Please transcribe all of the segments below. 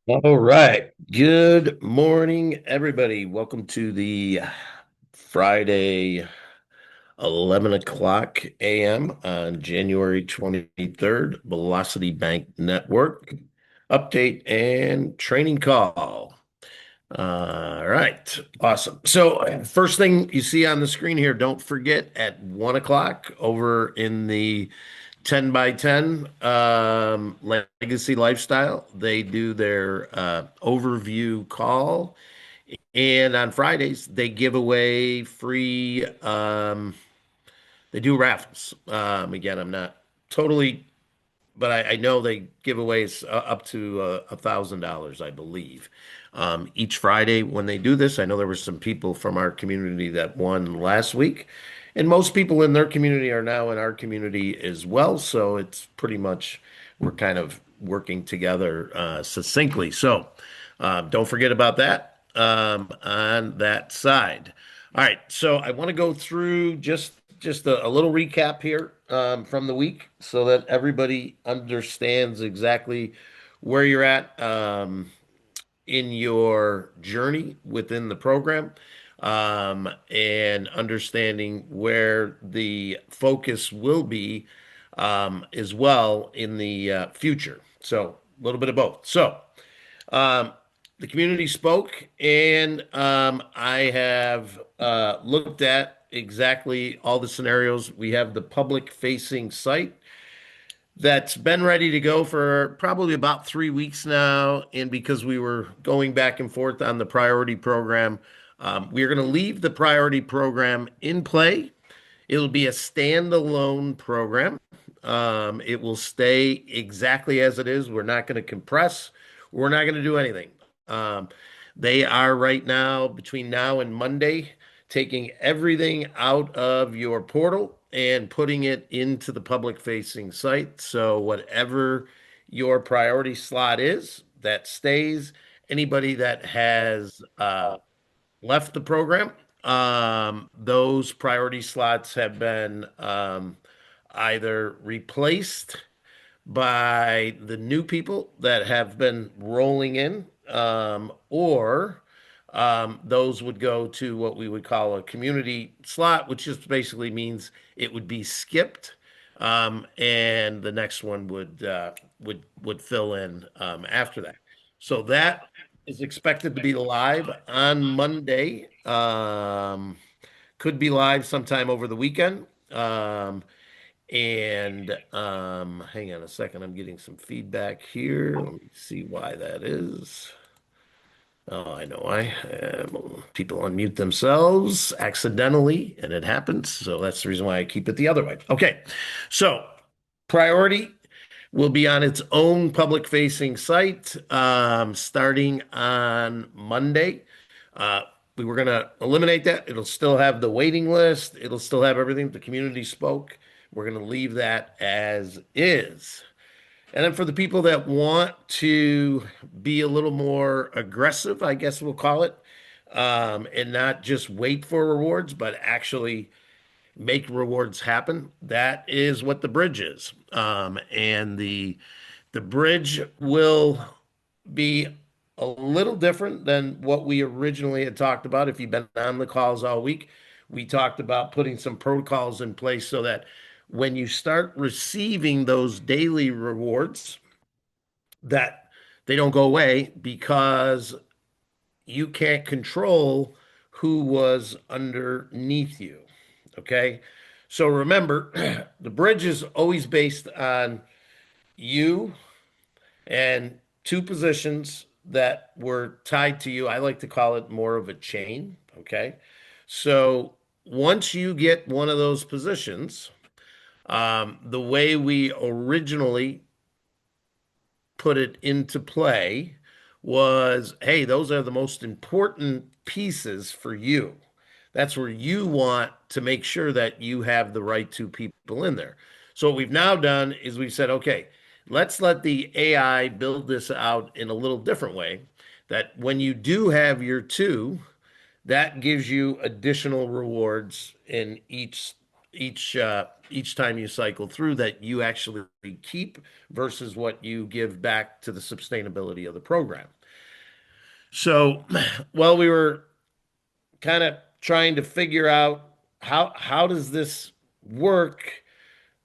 All right. Good morning, everybody. Welcome to the Friday 11 o'clock a.m. on January 23rd, Velocity Bank Network update and training call. All right. Awesome. So, first thing you see on the screen here, don't forget at 1 o'clock over in the 10 by 10 Legacy Lifestyle, they do their overview call. And on Fridays, they give away free, they do raffles. Again, I'm not totally, but I know they give away up to $1,000, I believe. Each Friday when they do this, I know there were some people from our community that won last week, and most people in their community are now in our community as well. So it's pretty much we're kind of working together succinctly. So don't forget about that on that side. All right, so I want to go through just a little recap here from the week so that everybody understands exactly where you're at in your journey within the program and understanding where the focus will be as well in the future. So a little bit of both. So um, the community spoke, and I have looked at exactly all the scenarios. We have the public facing site that's been ready to go for probably about 3 weeks now. And because we were going back and forth on the priority program, we're going to leave the priority program in play. It'll be a standalone program. It will stay exactly as it is. We're not going to compress. We're not going to do anything. Um, they are right now, between now and Monday, taking everything out of your portal and putting it into the public facing site. So, whatever your priority slot is, that stays. Anybody that has left the program. Those priority slots have been either replaced by the new people that have been rolling in, or those would go to what we would call a community slot, which just basically means it would be skipped, and the next one would fill in after that. So that is expected to be live on Monday. Could be live sometime over the weekend. And hang on a second, I'm getting some feedback here. Let me see why that is. Oh, I know why. People unmute themselves accidentally, and it happens. So that's the reason why I keep it the other way. Okay, so priority will be on its own public facing site starting on Monday. Uh, we were going to eliminate that. It'll still have the waiting list, it'll still have everything. The community spoke. We're going to leave that as is. And then for the people that want to be a little more aggressive, I guess we'll call it, and not just wait for rewards, but actually make rewards happen. That is what the bridge is. And the bridge will be a little different than what we originally had talked about. If you've been on the calls all week, we talked about putting some protocols in place so that when you start receiving those daily rewards, that they don't go away because you can't control who was underneath you. Okay. So remember, the bridge is always based on you and two positions that were tied to you. I like to call it more of a chain. Okay. So once you get one of those positions, the way we originally put it into play was, hey, those are the most important pieces for you. That's where you want to make sure that you have the right two people in there. So what we've now done is we've said, okay, let's let the AI build this out in a little different way. That when you do have your two, that gives you additional rewards in each time you cycle through that you actually keep versus what you give back to the sustainability of the program. So, well, we were kind of trying to figure out how does this work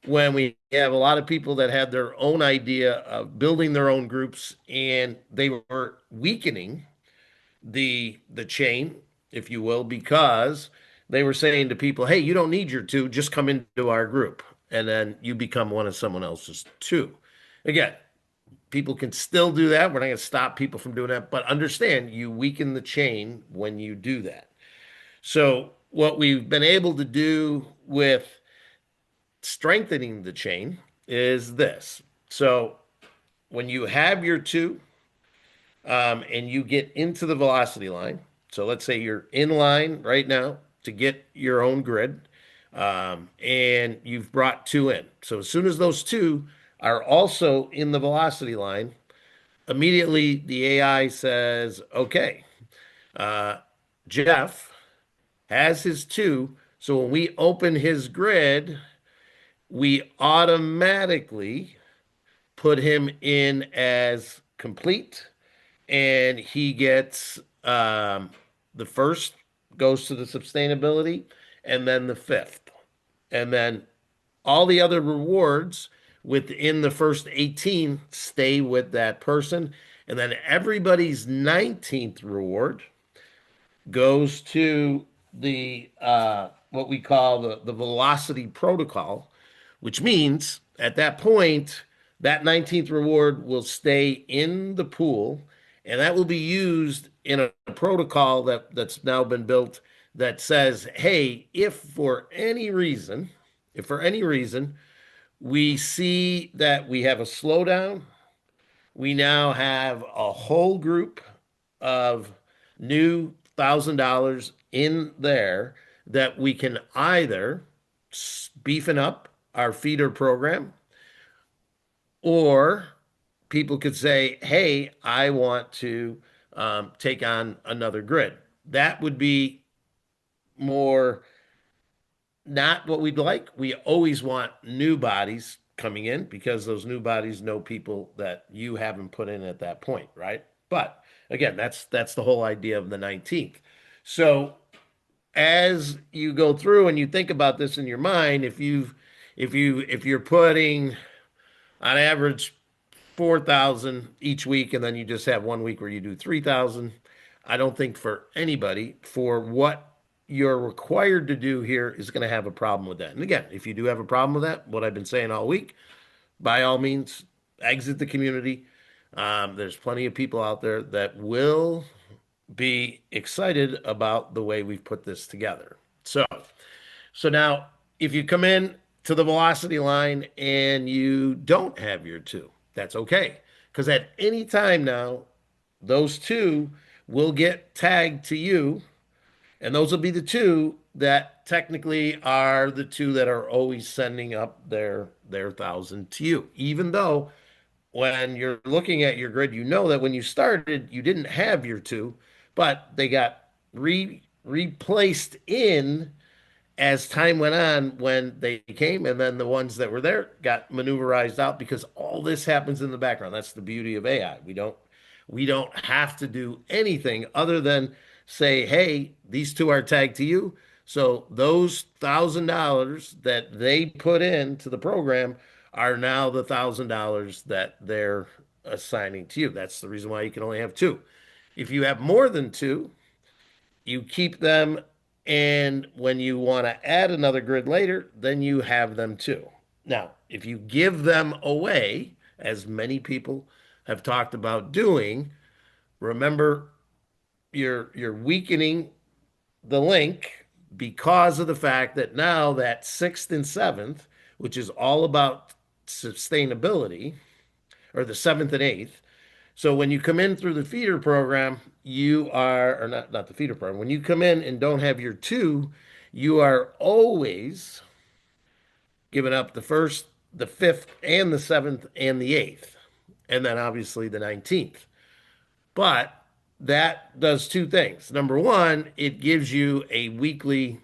when we have a lot of people that had their own idea of building their own groups and they were weakening the chain, if you will, because they were saying to people, "Hey, you don't need your two, just come into our group." And then you become one of someone else's two. Again, people can still do that. We're not going to stop people from doing that, but understand you weaken the chain when you do that. So, what we've been able to do with strengthening the chain is this. So, when you have your two and you get into the velocity line, so let's say you're in line right now to get your own grid, and you've brought two in. So, as soon as those two are also in the velocity line, immediately the AI says, okay, uh, Jeff has his two. So when we open his grid, we automatically put him in as complete, and he gets the first goes to the sustainability, and then the fifth, and then all the other rewards within the first 18 stay with that person. And then everybody's 19th reward goes to the what we call the velocity protocol, which means at that point, that 19th reward will stay in the pool and that will be used in a protocol that's now been built that says, hey, if for any reason we see that we have a slowdown, we now have a whole group of new $1,000 in there that we can either beefing up our feeder program, or people could say, hey, I want to take on another grid. That would be more not what we'd like. We always want new bodies coming in because those new bodies know people that you haven't put in at that point, right? But again, that's the whole idea of the 19th. So as you go through and you think about this in your mind, if you're putting on average 4,000 each week and then you just have one week where you do 3,000, I don't think for anybody for what you're required to do here is going to have a problem with that. And again, if you do have a problem with that, what I've been saying all week, by all means, exit the community. There's plenty of people out there that will be excited about the way we've put this together. So now, if you come in to the velocity line and you don't have your two, that's okay. Because at any time now, those two will get tagged to you, and those will be the two that technically are the two that are always sending up their 1,000 to you. Even though when you're looking at your grid, you know that when you started, you didn't have your two, but they got replaced in as time went on when they came, and then the ones that were there got maneuverized out because all this happens in the background. That's the beauty of AI. We don't have to do anything other than say, hey, these two are tagged to you. So those $1,000 that they put into the program are now the $1,000 that they're assigning to you. That's the reason why you can only have two. If you have more than two, you keep them, and when you want to add another grid later, then you have them too. Now, if you give them away, as many people have talked about doing, remember you're weakening the link because of the fact that now that sixth and seventh, which is all about sustainability, or the seventh and eighth. So when you come in through the feeder program, you are, or not the feeder program, when you come in and don't have your two, you are always giving up the first, the fifth, and the seventh, and the eighth, and then obviously the 19th. But that does two things. Number one, it gives you a weekly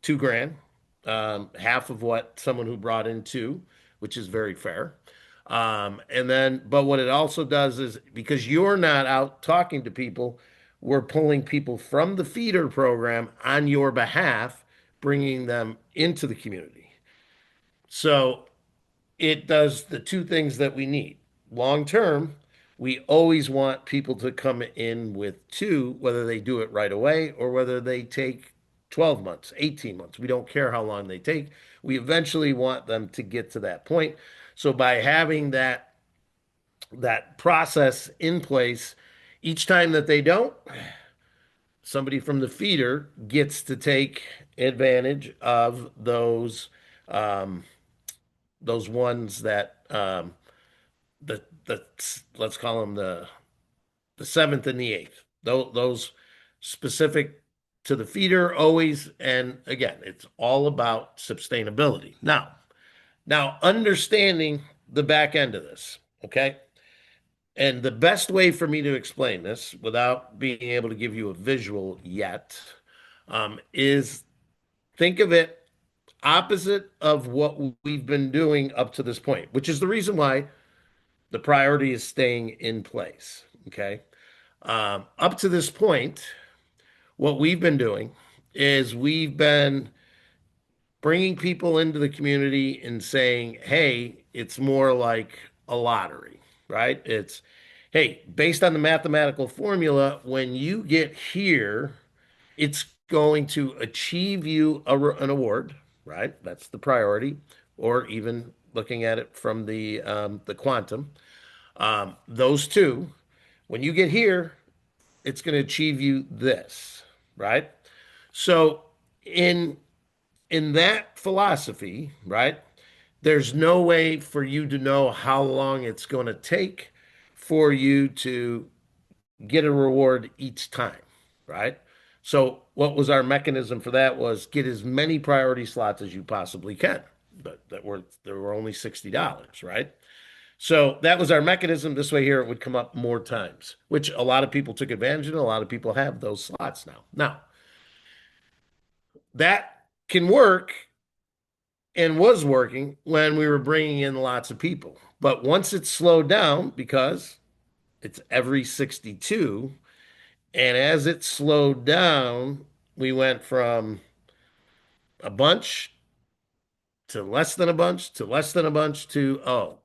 2 grand, half of what someone who brought in two, which is very fair. And then, but what it also does is because you're not out talking to people, we're pulling people from the feeder program on your behalf, bringing them into the community. So it does the two things that we need. Long term, we always want people to come in with two, whether they do it right away or whether they take 12 months, 18 months. We don't care how long they take. We eventually want them to get to that point. So by having that process in place, each time that they don't, somebody from the feeder gets to take advantage of um, those ones that the let's call them the seventh and the eighth. Those specific to the feeder always, and again, it's all about sustainability. Now understanding the back end of this, okay? And the best way for me to explain this without being able to give you a visual yet is think of it opposite of what we've been doing up to this point, which is the reason why the priority is staying in place. Okay. Up to this point, what we've been doing is we've been bringing people into the community and saying, hey, it's more like a lottery, right? It's, hey, based on the mathematical formula, when you get here, it's going to achieve you an award, right? That's the priority, or even looking at it from the quantum. Those two, when you get here, it's going to achieve you this, right? So in in that philosophy, right, there's no way for you to know how long it's going to take for you to get a reward each time, right? So what was our mechanism for that was get as many priority slots as you possibly can. But there were only $60, right? So that was our mechanism. This way here it would come up more times, which a lot of people took advantage of. And a lot of people have those slots now. Now, that can work and was working when we were bringing in lots of people. But once it slowed down because it's every 62, and as it slowed down, we went from a bunch to less than a bunch to less than a bunch to, oh,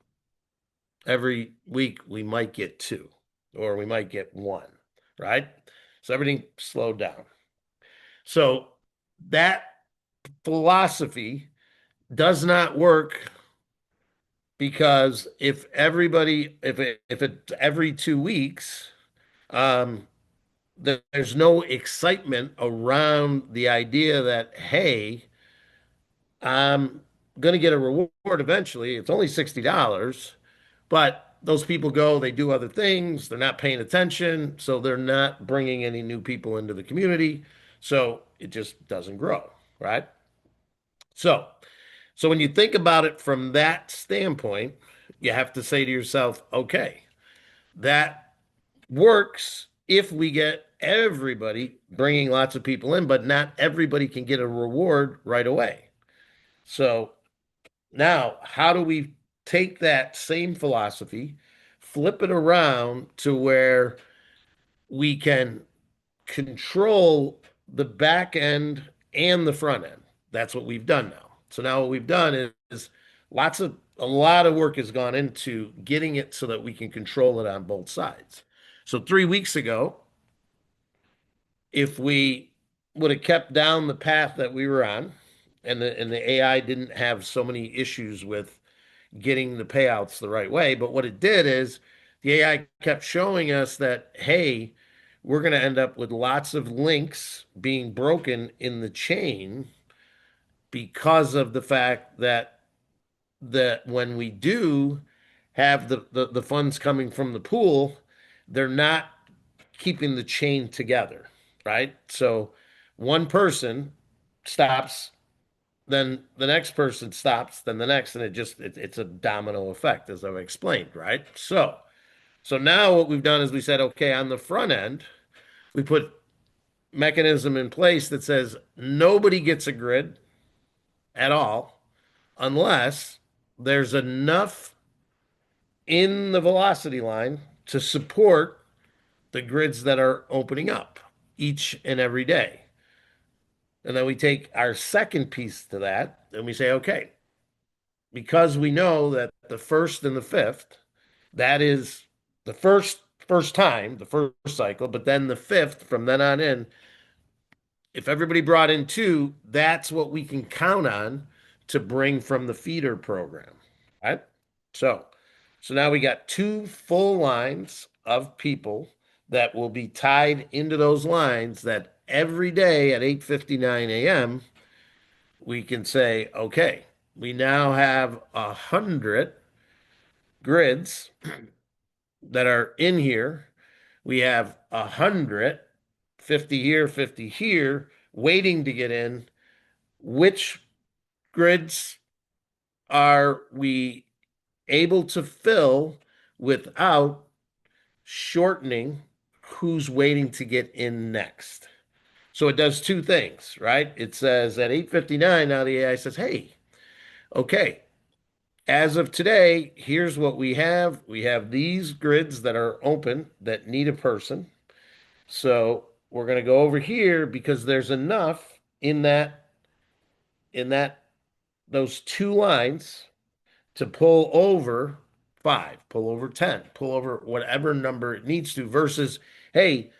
every week we might get two or we might get one, right? So everything slowed down. So that philosophy does not work because if it's every 2 weeks, um, there's no excitement around the idea that, hey, I'm going to get a reward eventually. It's only $60, but those people go, they do other things, they're not paying attention, so they're not bringing any new people into the community. So it just doesn't grow, right? So, so when you think about it from that standpoint, you have to say to yourself, okay, that works if we get everybody bringing lots of people in, but not everybody can get a reward right away. So now, how do we take that same philosophy, flip it around to where we can control the back end and the front end? That's what we've done now. So now what we've done is a lot of work has gone into getting it so that we can control it on both sides. So 3 weeks ago, if we would have kept down the path that we were on, and the AI didn't have so many issues with getting the payouts the right way, but what it did is the AI kept showing us that, hey, we're going to end up with lots of links being broken in the chain because of the fact that when we do have the funds coming from the pool, they're not keeping the chain together, right? So one person stops, then the next person stops, then the next, and it's a domino effect, as I've explained, right? So now what we've done is we said, okay, on the front end, we put mechanism in place that says nobody gets a grid at all unless there's enough in the velocity line to support the grids that are opening up each and every day. And then we take our second piece to that and we say, okay, because we know that the first and the fifth, that is the first time, the first cycle, but then the fifth from then on in, if everybody brought in two, that's what we can count on to bring from the feeder program. Right? So, so now we got two full lines of people that will be tied into those lines that every day at 8:59 a.m. we can say, okay, we now have 100 grids that are in here. We have 100, 50 here, 50 here, waiting to get in. Which grids are we able to fill without shortening who's waiting to get in next? So it does two things, right? It says at 8:59 now the AI says, "Hey, okay, as of today, here's what we have. We have these grids that are open that need a person. So we're going to go over here because there's enough in that those two lines to pull over five, pull over 10, pull over whatever number it needs to versus, hey,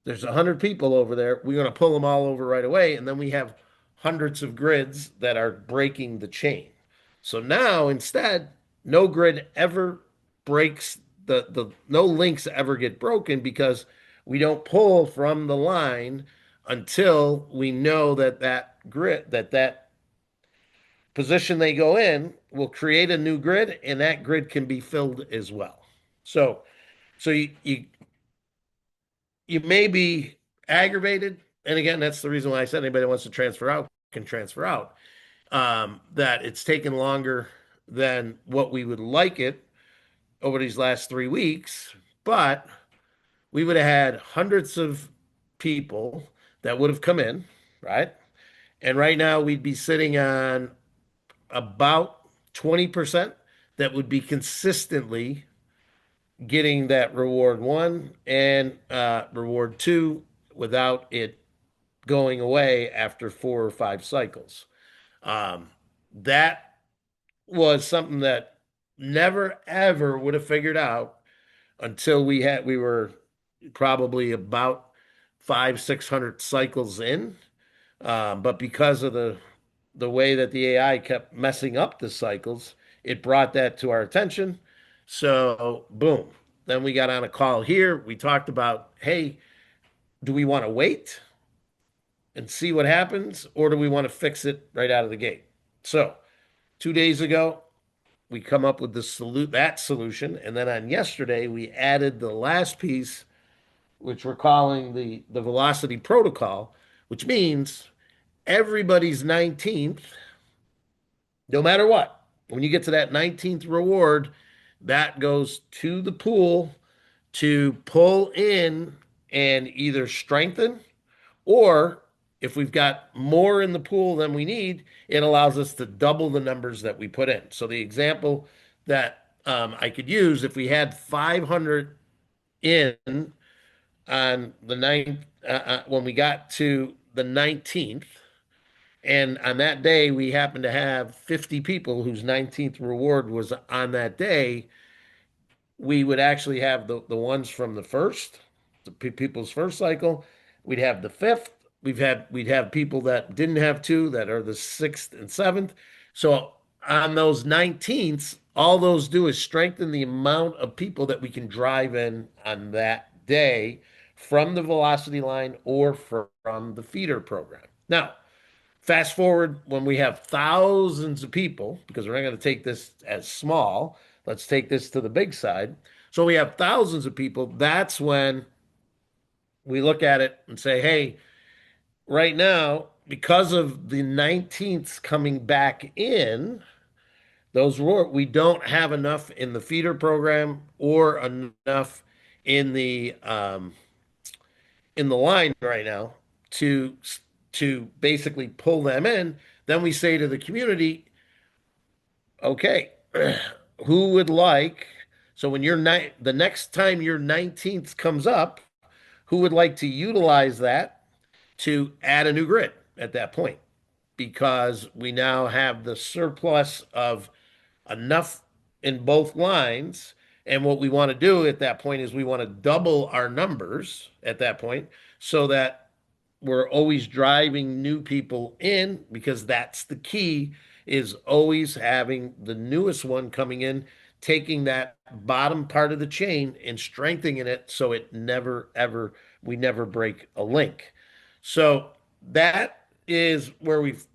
there's 100 people over there. We're going to pull them all over right away. And then we have hundreds of grids that are breaking the chain. So now instead, no grid ever breaks the no links ever get broken because we don't pull from the line until we know that that position they go in will create a new grid and that grid can be filled as well. So so you may be aggravated, and again, that's the reason why I said anybody that wants to transfer out can transfer out. That it's taken longer than what we would like it over these last 3 weeks, but we would have had hundreds of people that would have come in, right? And right now we'd be sitting on about 20% that would be consistently getting that reward one and reward two without it going away after 4 or 5 cycles. Um, that was something that never ever would have figured out until we were probably about 500-600 cycles in. But because of the way that the AI kept messing up the cycles, it brought that to our attention. So boom. Then we got on a call here. We talked about, hey, do we want to wait and see what happens, or do we want to fix it right out of the gate? So 2 days ago, we come up with that solution, and then on yesterday we added the last piece, which we're calling the velocity protocol, which means everybody's 19th, no matter what. When you get to that 19th reward, that goes to the pool to pull in and either strengthen, or if we've got more in the pool than we need, it allows us to double the numbers that we put in. So the example that I could use, if we had 500 in on the ninth, when we got to the 19th, and on that day we happened to have 50 people whose 19th reward was on that day, we would actually have the ones from the first, people's first cycle. We'd have the fifth. We'd have people that didn't have two that are the sixth and seventh. So on those 19ths, all those do is strengthen the amount of people that we can drive in on that day from the velocity line or from the feeder program. Now, fast forward when we have thousands of people, because we're not going to take this as small, let's take this to the big side. So we have thousands of people. That's when we look at it and say, hey, right now, because of the 19th coming back in, we don't have enough in the feeder program or enough in the line right now to to basically pull them in. Then we say to the community, okay, who would like? So when the next time your 19th comes up, who would like to utilize that to add a new grid at that point because we now have the surplus of enough in both lines. And what we want to do at that point is we want to double our numbers at that point so that we're always driving new people in because that's the key is always having the newest one coming in, taking that bottom part of the chain and strengthening it so it never ever we never break a link. So that is where we've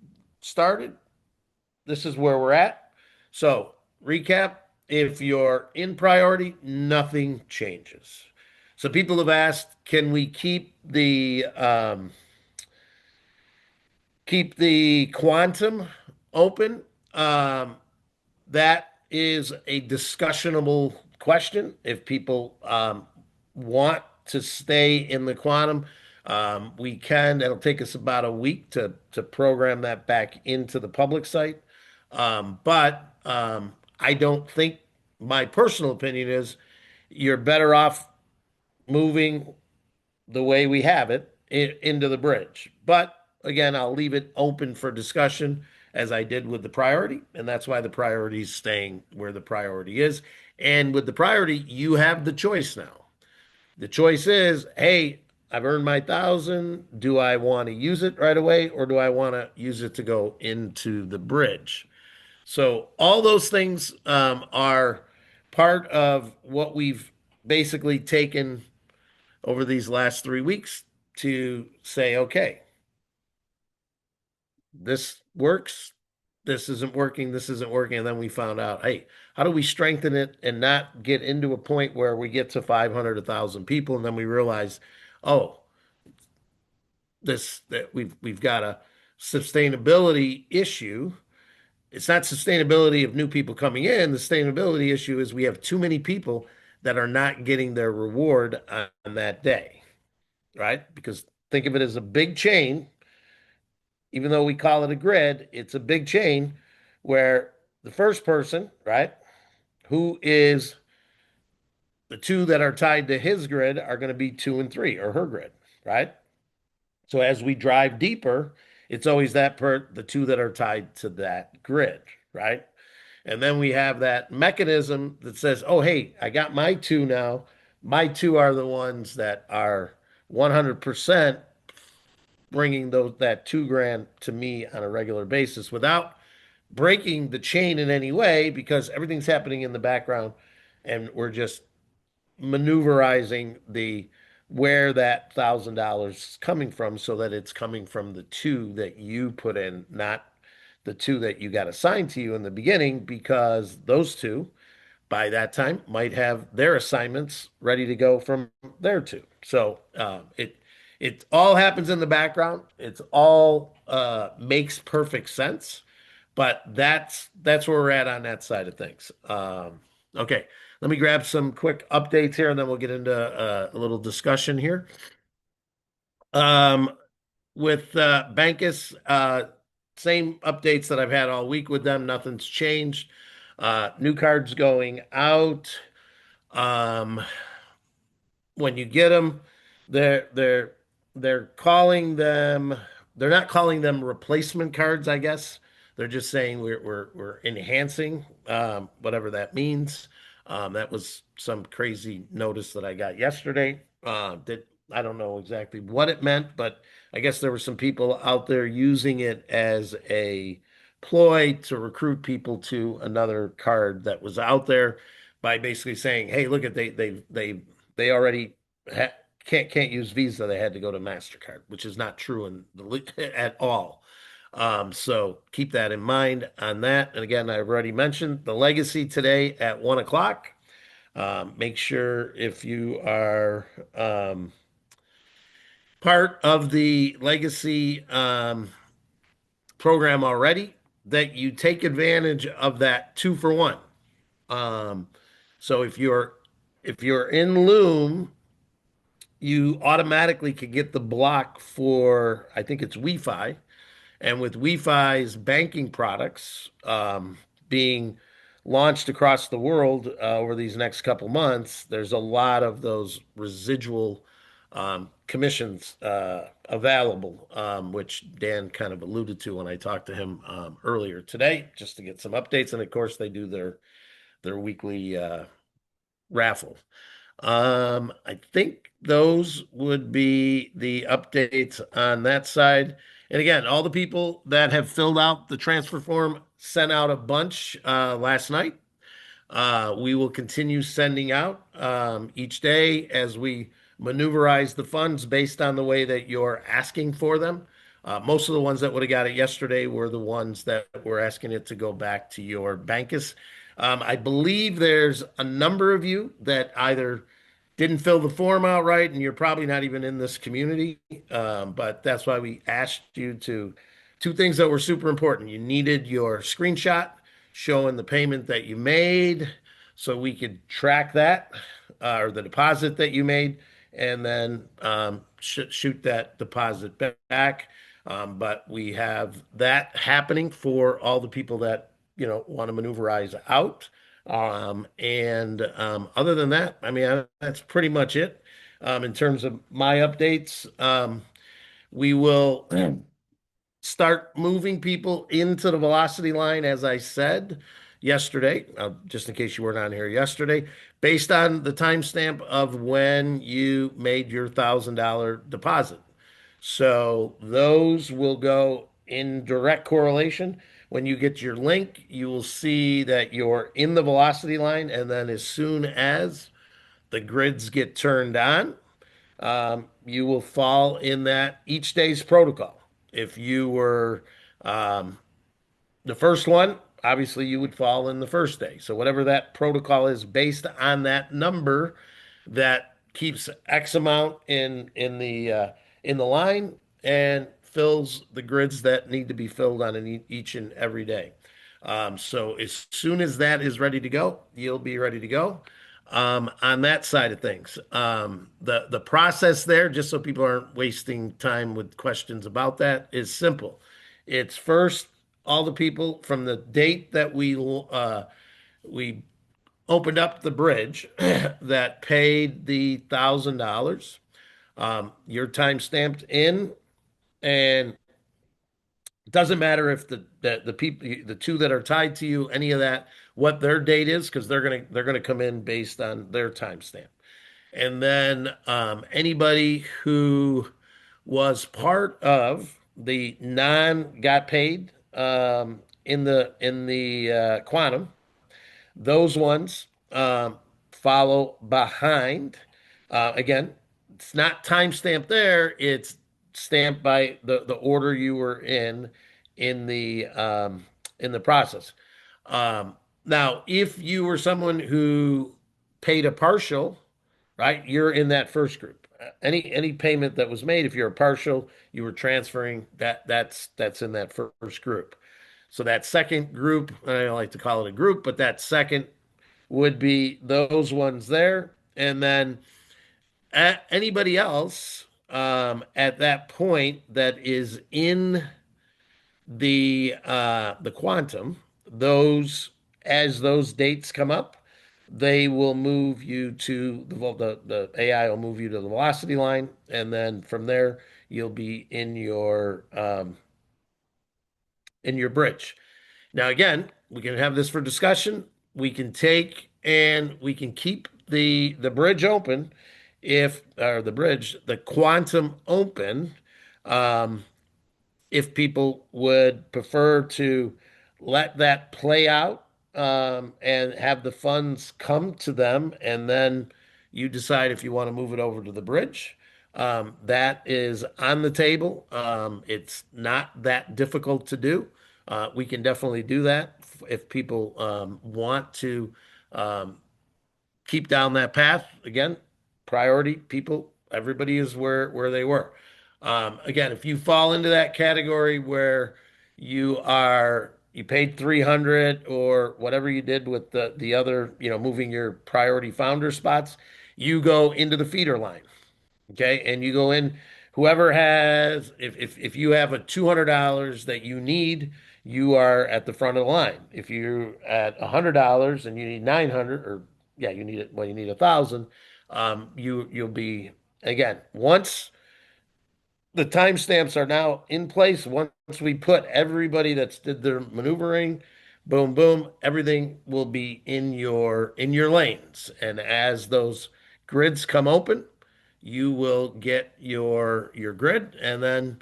started. This is where we're at. So, recap, if you're in priority, nothing changes. So people have asked, can we keep the quantum open? Um, that is a discussionable question. If people want to stay in the quantum, we can. It'll take us about a week to program that back into the public site. But I don't think my personal opinion is you're better off moving the way we have it into the bridge. But again, I'll leave it open for discussion as I did with the priority, and that's why the priority is staying where the priority is. And with the priority, you have the choice now. The choice is, hey, I've earned my thousand. Do I want to use it right away, or do I want to use it to go into the bridge? So all those things are part of what we've basically taken over these last 3 weeks to say, okay, this works, this isn't working, this isn't working. And then we found out, hey, how do we strengthen it and not get into a point where we get to 500, 1,000 people, and then we realize, oh, this that we've got a sustainability issue. It's not sustainability of new people coming in. The sustainability issue is we have too many people that are not getting their reward on that day, right? Because think of it as a big chain. Even though we call it a grid, it's a big chain where the first person, right, who is the two that are tied to his grid are going to be two and three or her grid, right? So as we drive deeper, it's always the two that are tied to that grid, right? And then we have that mechanism that says, oh, hey, I got my two now. My two are the ones that are 100% bringing that 2 grand to me on a regular basis without breaking the chain in any way because everything's happening in the background and we're just maneuverizing the where that $1,000 is coming from so that it's coming from the two that you put in, not the two that you got assigned to you in the beginning, because those two by that time might have their assignments ready to go from there too. So it all happens in the background. It's all makes perfect sense, but that's where we're at on that side of things. Okay, let me grab some quick updates here, and then we'll get into a little discussion here. Um, with Bankus, same updates that I've had all week with them. Nothing's changed. New cards going out. Um, when you get them, they're they're they're calling them. They're not calling them replacement cards, I guess. They're just saying we're enhancing, whatever that means. That was some crazy notice that I got yesterday. That I don't know exactly what it meant, but I guess there were some people out there using it as a ploy to recruit people to another card that was out there by basically saying, "Hey, look at they already ha can't use Visa. They had to go to MasterCard, which is not true at all. So keep that in mind on that. And again, I've already mentioned the legacy today at 1 o'clock. Make sure if you are part of the legacy program already, that you take advantage of that 2 for 1. Um, so if you're in Loom, you automatically could get the block for, I think it's Wi-Fi. And with Wi-Fi's banking products being launched across the world over these next couple months, there's a lot of those residual commissions available, which Dan kind of alluded to when I talked to him earlier today, just to get some updates. And of course, they do their weekly raffle. I think those would be the updates on that side. And again, all the people that have filled out the transfer form sent out a bunch last night. We will continue sending out each day as we maneuverize the funds based on the way that you're asking for them. Most of the ones that would have got it yesterday were the ones that were asking it to go back to your Bankus. I believe there's a number of you that either didn't fill the form out right, and you're probably not even in this community. But that's why we asked you to two things that were super important. You needed your screenshot showing the payment that you made so we could track that or the deposit that you made and then shoot that deposit back. But we have that happening for all the people that want to maneuverize out. And other than that, I mean, that's pretty much it in terms of my updates. We will start moving people into the velocity line, as I said yesterday, just in case you weren't on here yesterday, based on the timestamp of when you made your $1,000 deposit. So those will go in direct correlation. When you get your link, you will see that you're in the velocity line. And then as soon as the grids get turned on, you will fall in that each day's protocol. If you were um, the first one, obviously you would fall in the first day. So whatever that protocol is based on that number that keeps X amount in the line and fills the grids that need to be filled on each and every day. So as soon as that is ready to go, you'll be ready to go. On that side of things, the process there, just so people aren't wasting time with questions about that, is simple. It's first all the people from the date that we opened up the bridge that paid the $1,000. You're time stamped in, and it doesn't matter if the people, the two that are tied to you, any of that, what their date is, because they're gonna come in based on their timestamp. And then anybody who was part of the non got paid in the quantum, those ones follow behind. Again, it's not time stamped there. It's stamped by the order you were in the in the process. Now, if you were someone who paid a partial, right, you're in that first group. Any payment that was made, if you're a partial, you were transferring that's in that first group. So that second group, I don't like to call it a group, but that second would be those ones there. And then anybody else at that point that is in the quantum, those as those dates come up, they will move you to the AI will move you to the velocity line, and then from there you'll be in your bridge. Now, again, we can have this for discussion. We can take and we can keep the bridge open if or the quantum open. Um, if people would prefer to let that play out and have the funds come to them, and then you decide if you want to move it over to the bridge. That is on the table. It's not that difficult to do. We can definitely do that if people want to um, keep down that path. Again, priority people, everybody is where they were. Again, if you fall into that category where you paid 300 or whatever you did with the other, moving your priority founder spots, you go into the feeder line. Okay, and you go in, whoever has, if you have a $200 that you need, you are at the front of the line. If you're at $100 and you need 900, or yeah, you need it, well, you need 1,000, you'll be again, once the timestamps are now in place. Once we put everybody that's did their maneuvering, boom, boom, everything will be in your lanes. And as those grids come open, you will get your grid. And then,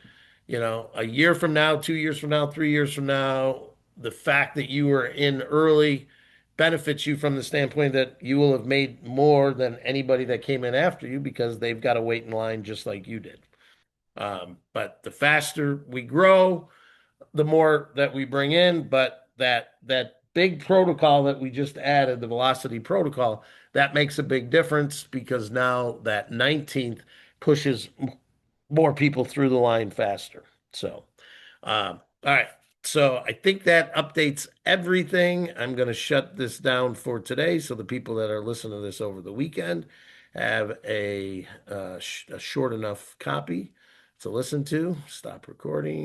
a year from now, 2 years from now, 3 years from now, the fact that you were in early benefits you from the standpoint that you will have made more than anybody that came in after you because they've got to wait in line just like you did. But the faster we grow, the more that we bring in. But that big protocol that we just added, the velocity protocol, that makes a big difference because now that 19th pushes more people through the line faster. So, all right. So I think that updates everything. I'm going to shut this down for today so the people that are listening to this over the weekend have a short enough copy to listen to. Stop recording.